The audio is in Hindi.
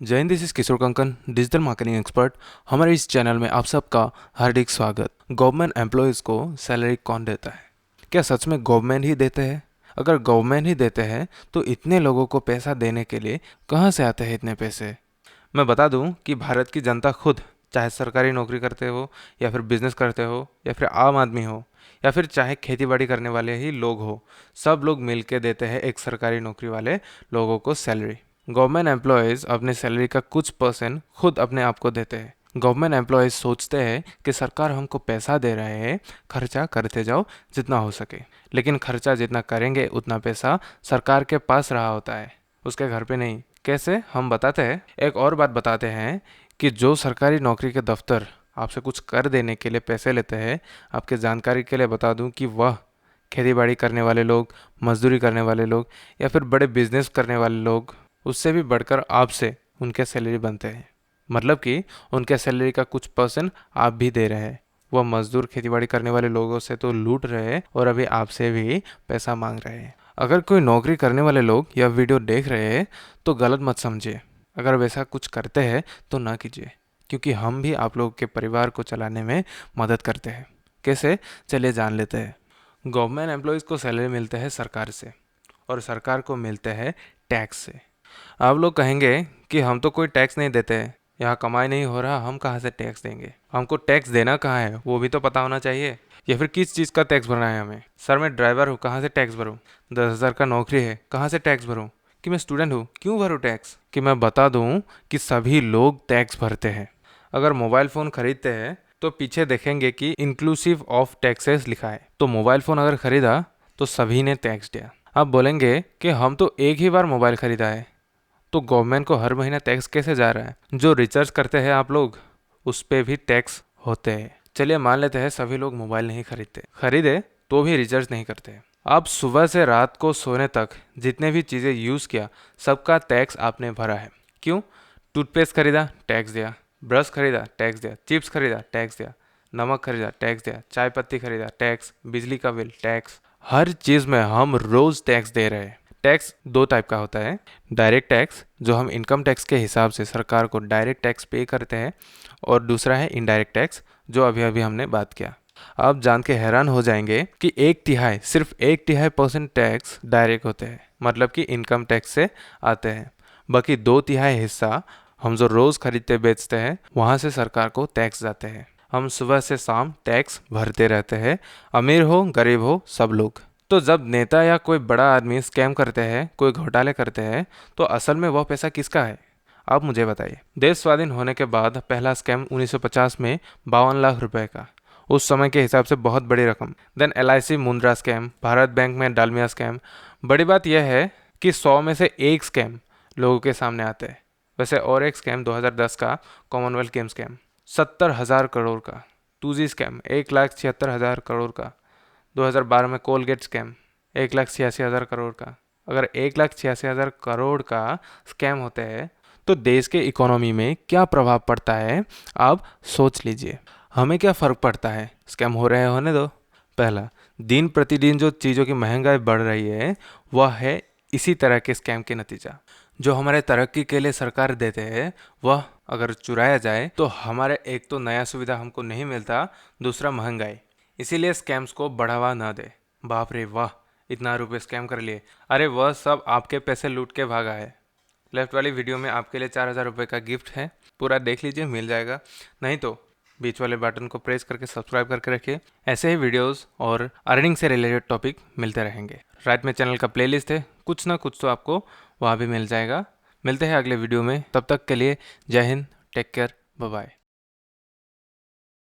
जय हिंद, this is Kishore Kankan, digital marketing expert. हमारे इस चैनल में आप सबका हार्दिक स्वागत। गवर्नमेंट एम्प्लॉयज़ को सैलरी कौन देता है? क्या सच में गवर्नमेंट ही देते हैं? अगर गवर्नमेंट ही देते हैं तो इतने लोगों को पैसा देने के लिए कहाँ से आते हैं इतने पैसे? मैं बता दूं कि भारत की जनता खुद, चाहे सरकारी नौकरी करते हो या फिर बिजनेस करते हो या फिर आम आदमी हो या फिर चाहे खेती बाड़ी करने वाले ही लोग हो, सब लोग मिल के देते हैं एक सरकारी नौकरी वाले लोगों को सैलरी। गवर्नमेंट एम्प्लॉयज़ अपने सैलरी का कुछ परसेंट खुद अपने आप को देते हैं। गवर्नमेंट एम्प्लॉयज़ सोचते हैं कि सरकार हमको पैसा दे रहे हैं, खर्चा करते जाओ जितना हो सके। लेकिन खर्चा जितना करेंगे उतना पैसा सरकार के पास रहा होता है, उसके घर पे नहीं। कैसे, हम बताते हैं। एक और बात बताते हैं कि जो सरकारी नौकरी के दफ्तर आपसे कुछ कर देने के लिए पैसे लेते हैं, आपके जानकारी के लिए बता दूं कि वह खेती बाड़ी करने वाले लोग, मजदूरी करने वाले लोग या फिर बड़े बिजनेस करने वाले लोग, उससे भी बढ़कर आपसे उनके सैलरी बनते हैं। मतलब कि उनके सैलरी का कुछ परसेंट आप भी दे रहे हैं। वह मजदूर खेतीबाड़ी करने वाले लोगों से तो लूट रहे हैं और अभी आपसे भी पैसा मांग रहे हैं। अगर कोई नौकरी करने वाले लोग यह वीडियो देख रहे हैं तो गलत मत समझिए। अगर वैसा कुछ करते हैं तो ना कीजिए, क्योंकि हम भी आप लोगों के परिवार को चलाने में मदद करते हैं। कैसे, चलिए जान लेते हैं। गवर्नमेंट एम्प्लॉयज़ को सैलरी मिलते हैं सरकार से और सरकार को मिलते हैं टैक्स से। आप लोग कहेंगे कि हम तो कोई टैक्स नहीं देते, यहाँ कमाई नहीं हो रहा, हम कहाँ से टैक्स देंगे? हमको टैक्स देना कहाँ है वो भी तो पता होना चाहिए। या फिर किस चीज़ का टैक्स भरना है हमें? सर मैं ड्राइवर हूँ, कहाँ से टैक्स भरूँ? 10,000 का नौकरी है, कहाँ से टैक्स भरूँ? कि मैं स्टूडेंट हूँ, क्यों भरूँ टैक्स? कि मैं बता दूँ कि सभी लोग टैक्स भरते हैं। अगर मोबाइल फ़ोन खरीदते हैं तो पीछे देखेंगे कि इंक्लूसिव ऑफ टैक्सेस लिखा है। तो मोबाइल फ़ोन अगर खरीदा तो सभी ने टैक्स दिया। आप बोलेंगे कि हम तो एक ही बार मोबाइल खरीदा है, तो गवर्नमेंट को हर महीना टैक्स कैसे जा रहा है? जो रिचार्ज करते हैं आप लोग, उस पे भी टैक्स होते हैं। चलिए मान लेते हैं सभी लोग मोबाइल नहीं खरीदते, खरीदे तो भी रिचार्ज नहीं करते। आप सुबह से रात को सोने तक जितने भी चीज़ें यूज़ किया, सबका टैक्स आपने भरा है। क्यों? टूथपेस्ट खरीदा, टैक्स दिया। ब्रश खरीदा, टैक्स दिया। चिप्स खरीदा, टैक्स दिया। नमक खरीदा, टैक्स दिया। चाय पत्ती खरीदा, टैक्स। बिजली का बिल, टैक्स। हर चीज़ में हम रोज़ टैक्स दे रहे हैं। टैक्स दो टाइप का होता है। डायरेक्ट टैक्स, जो हम इनकम टैक्स के हिसाब से सरकार को डायरेक्ट टैक्स पे करते हैं, और दूसरा है इनडायरेक्ट टैक्स, जो अभी अभी हमने बात किया। आप जान के हैरान हो जाएंगे कि 1/3, सिर्फ 1/3% टैक्स डायरेक्ट होते हैं, मतलब कि इनकम टैक्स से आते हैं। बाकी 2/3 हिस्सा हम जो रोज़ खरीदते बेचते हैं, वहाँ से सरकार को टैक्स जाते हैं। हम सुबह से शाम टैक्स भरते रहते हैं, अमीर हो गरीब हो सब लोग। तो जब नेता या कोई बड़ा आदमी स्कैम करते हैं, कोई घोटाले करते हैं, तो असल में वह पैसा किसका है? आप मुझे बताइए। देश स्वाधीन होने के बाद पहला स्कैम 1950 में 52 लाख रुपए का, उस समय के हिसाब से बहुत बड़ी रकम। Then LIC Mundra scam, Bharat bank में डालमिया स्कैम। बड़ी बात यह है कि 100 में से एक स्कैम लोगों के सामने आते हैं। वैसे और एक स्कैम 2010 का कॉमनवेल्थ गेम स्कैम, 70,000 करोड़ का। 2G स्कैम 1,76,000 करोड़ का। 2012 में कोलगेट स्कैम 1,86,000 करोड़ का। अगर 1,86,000 करोड़ का स्कैम होते हैं तो देश के इकोनॉमी में क्या प्रभाव पड़ता है, आप सोच लीजिए। हमें क्या फ़र्क पड़ता है? स्कैम हो रहे होने दो। पहला, दिन प्रतिदिन जो चीज़ों की महंगाई बढ़ रही है, वह है इसी तरह के स्कैम के नतीजा। जो हमारे तरक्की के लिए सरकार देते हैं, वह अगर चुराया जाए तो हमारे एक तो नया सुविधा हमको नहीं मिलता, दूसरा महंगाई। इसीलिए स्कैम्स को बढ़ावा ना दे। बाप रे वाह, इतना रुपए स्कैम कर लिए। अरे वह सब आपके पैसे लूट के भागा है। लेफ्ट वाली वीडियो में आपके लिए 4,000 रुपये का गिफ्ट है, पूरा देख लीजिए, मिल जाएगा। नहीं तो बीच वाले बटन को प्रेस करके सब्सक्राइब करके रखिए। ऐसे ही वीडियोस और अर्निंग से रिलेटेड टॉपिक मिलते रहेंगे। राइट में चैनल का प्लेलिस्ट है, कुछ ना कुछ तो आपको वहाँ भी मिल जाएगा। मिलते हैं अगले वीडियो में, तब तक के लिए जय हिंद, टेक केयर, बाय बाय।